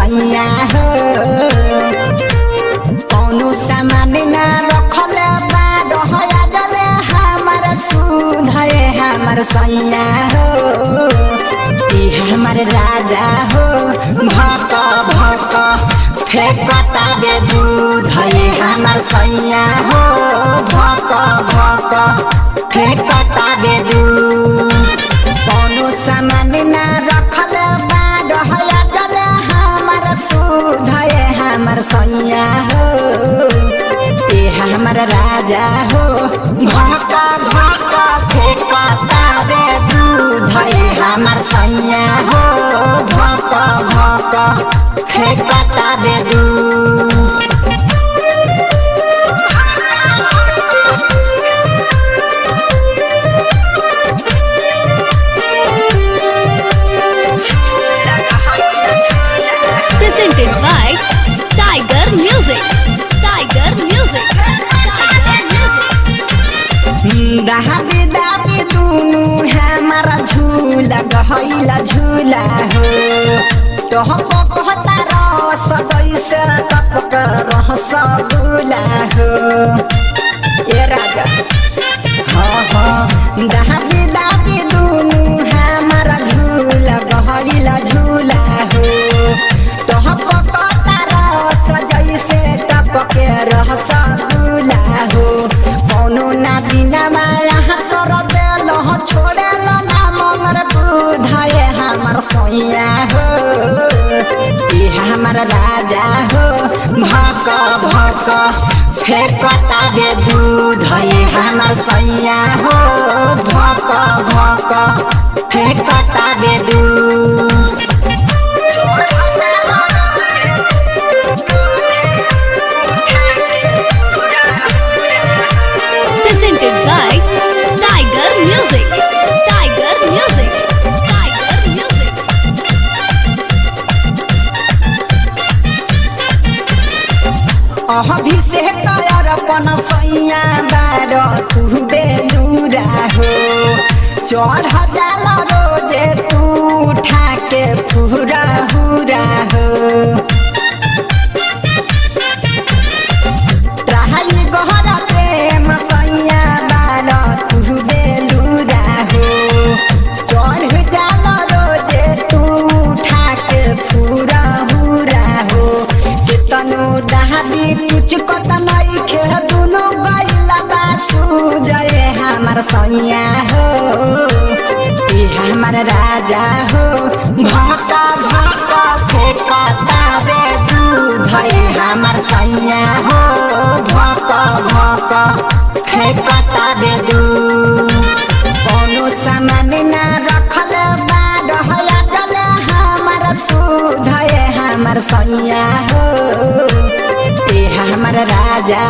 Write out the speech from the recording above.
सैया हो कौनो सामान ना रखले बाद हया जले हमार सुध है हमार सैया हो हमार राजा हो भक भक फेंकता बे दूध है हमार सैया हो भक भक फेंकता बे दूध कौनो सामान ना रखले बाद हया जले हमार सुध है हमार सैया हो हमार राजा हो भक भक फेंकता बे दूध है हमार सैया हो भक भक फेंकता बे दूध Presented by Tiger Music. Tiger Music. Tiger Music. दाबी दाबी दुनु हमारा झूला गहैला झूला हो टहप कहता रस जैसे टपक रस गुला हो ए राजा हाँ हाँ दाबी दाबी दुनु हमारा झूला गहैला झूला हो टहप कहता रस जैसे टपक रस गुला हो कौनो ना बिना माया कर देल छोड़े ना मगर बुध है हमार सैया हो हमार राजा हो भक भक फेंकता बे दूध है हमार सैया हो भक भक फेंकता बे दूध Presented by Tiger Music. Tiger Music. Tiger Music. Abhishek अर्पण सैया बार तू बेलूरा हो चढ़ जाल रोजे तू उठा के पूरा हुरा हो त्राही गहरा प्रेम सैया बार तू बेलूरा हो चढ़ जाल रोजे तू उठा के पूरा हुरा हो तनु दहाबी कुछ कत नहीं खे दुनु गैला बासु जय हमार सैया हो हमार राजा हो भक भक फेंकता बे दूध है हमार सैया हो भक भक फेंकता बे दूध कौनो सामान ना रखले बाद हया जले हमार सुध है हमार सैया हो हमार राजा